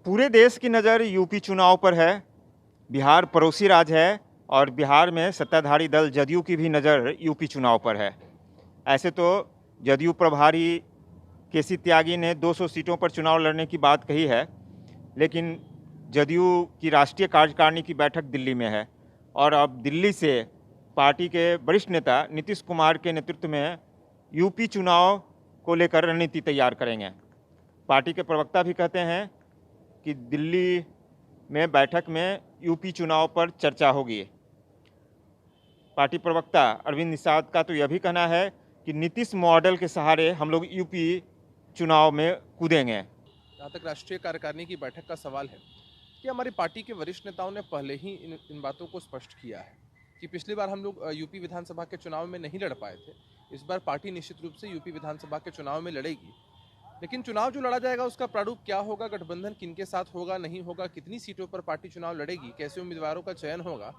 पूरे देश की नज़र यूपी चुनाव पर है। बिहार पड़ोसी राज्य है और बिहार में सत्ताधारी दल जदयू की भी नज़र यूपी चुनाव पर है। ऐसे तो जदयू प्रभारी केसी त्यागी ने 200 सीटों पर चुनाव लड़ने की बात कही है, लेकिन जदयू की राष्ट्रीय कार्यकारिणी की बैठक दिल्ली में है और अब दिल्ली से पार्टी के वरिष्ठ नेता नीतीश कुमार के नेतृत्व में यूपी चुनाव को लेकर रणनीति तैयार करेंगे। पार्टी के प्रवक्ता भी कहते हैं कि दिल्ली में बैठक में यूपी चुनाव पर चर्चा होगी। पार्टी प्रवक्ता अरविंद निषाद का तो यह भी कहना है कि नीतीश मॉडल के सहारे हम लोग यूपी चुनाव में कूदेंगे। जहाँ तक राष्ट्रीय कार्यकारिणी की बैठक का सवाल है कि हमारी पार्टी के वरिष्ठ नेताओं ने पहले ही इन बातों को स्पष्ट किया है कि पिछली बार हम लोग यूपी विधानसभा के चुनाव में नहीं लड़ पाए थे। इस बार पार्टी निश्चित रूप से यूपी विधानसभा के चुनाव में लड़ेगी, लेकिन चुनाव जो लड़ा जाएगा उसका प्रारूप क्या होगा, गठबंधन किनके साथ होगा नहीं होगा, कितनी सीटों पर पार्टी चुनाव लड़ेगी, कैसे उम्मीदवारों का चयन होगा,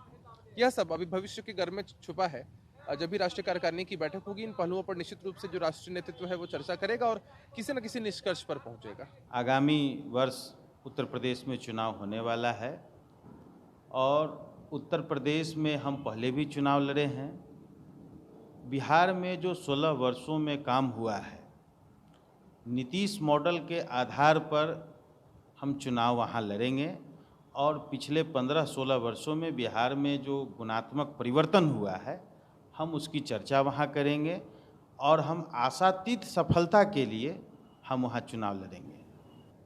यह सब अभी भविष्य के घर में छुपा है। जब भी राष्ट्रीय कार्यकारिणी की बैठक होगी इन पहलुओं पर निश्चित रूप से जो राष्ट्रीय नेतृत्व है वो चर्चा करेगा और किसी न किसी निष्कर्ष पर पहुंचेगा। आगामी वर्ष उत्तर प्रदेश में चुनाव होने वाला है और उत्तर प्रदेश में हम पहले भी चुनाव लड़े हैं। बिहार में जो 16 वर्षों में काम हुआ है, नीतीश मॉडल के आधार पर हम चुनाव वहाँ लड़ेंगे और पिछले 15-16 वर्षों में बिहार में जो गुणात्मक परिवर्तन हुआ है हम उसकी चर्चा वहाँ करेंगे और हम आशातीत सफलता के लिए हम वहाँ चुनाव लड़ेंगे।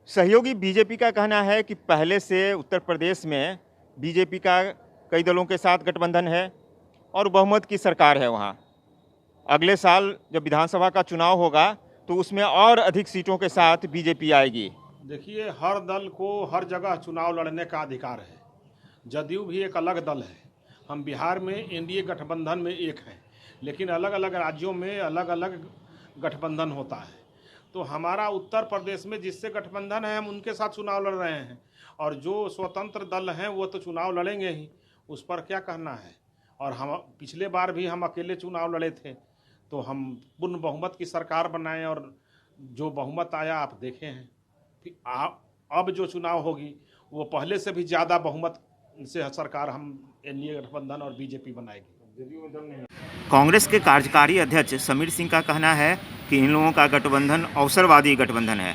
सहयोगी बीजेपी का कहना है कि पहले से उत्तर प्रदेश में बीजेपी का कई दलों के साथ गठबंधन है और बहुमत की सरकार है वहाँ। अगले साल जब विधानसभा का चुनाव होगा तो उसमें और अधिक सीटों के साथ बीजेपी आएगी। देखिए, हर दल को हर जगह चुनाव लड़ने का अधिकार है। जदयू भी एक अलग दल है। हम बिहार में एनडीए गठबंधन में एक हैं, लेकिन अलग अलग राज्यों में अलग अलग गठबंधन होता है। तो हमारा उत्तर प्रदेश में जिससे गठबंधन है हम उनके साथ चुनाव लड़ रहे हैं और जो स्वतंत्र दल हैं वो तो चुनाव लड़ेंगे ही, उस पर क्या कहना है। और हम पिछले बार भी हम अकेले चुनाव लड़े थे, तो हम पूर्ण बहुमत की सरकार बनाए और जो बहुमत आया आप देखे हैं। अब जो चुनाव होगी वो पहले से भी ज़्यादा बहुमत से सरकार हम एनडीए गठबंधन और बीजेपी बनाएगी। कांग्रेस के कार्यकारी अध्यक्ष समीर सिंह का कहना है कि इन लोगों का गठबंधन अवसरवादी गठबंधन है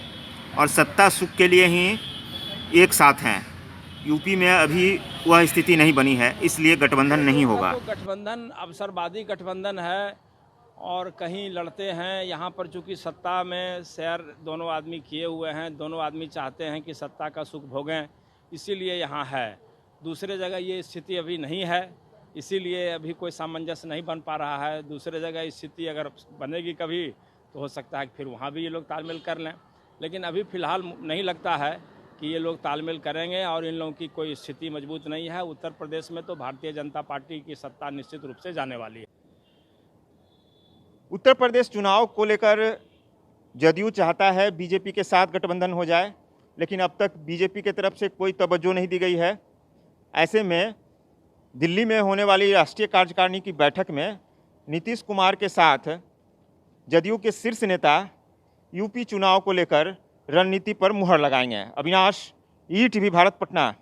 और सत्ता सुख के लिए ही एक साथ हैं। यूपी में अभी वह स्थिति नहीं बनी है, इसलिए गठबंधन नहीं होगा। गठबंधन अवसरवादी गठबंधन है और कहीं लड़ते हैं। यहाँ पर चूँकि सत्ता में शेयर दोनों आदमी किए हुए हैं, दोनों आदमी चाहते हैं कि सत्ता का सुख भोगें, इसीलिए यहाँ है। दूसरे जगह ये स्थिति अभी नहीं है, इसीलिए अभी कोई सामंजस्य नहीं बन पा रहा है। दूसरे जगह स्थिति अगर बनेगी कभी तो हो सकता है कि फिर वहाँ भी ये लोग तालमेल कर लें, लेकिन अभी फ़िलहाल नहीं लगता है कि ये लोग तालमेल करेंगे और इन लोगों की कोई स्थिति मजबूत नहीं है। उत्तर प्रदेश में तो भारतीय जनता पार्टी की सत्ता निश्चित रूप से जाने वाली है। उत्तर प्रदेश चुनाव को लेकर जदयू चाहता है बीजेपी के साथ गठबंधन हो जाए, लेकिन अब तक बीजेपी की तरफ से कोई तवज्जो नहीं दी गई है। ऐसे में दिल्ली में होने वाली राष्ट्रीय कार्यकारिणी की बैठक में नीतीश कुमार के साथ जदयू के शीर्ष नेता यूपी चुनाव को लेकर रणनीति पर मुहर लगाएंगे। अविनाश, ईटीवी भारत, पटना।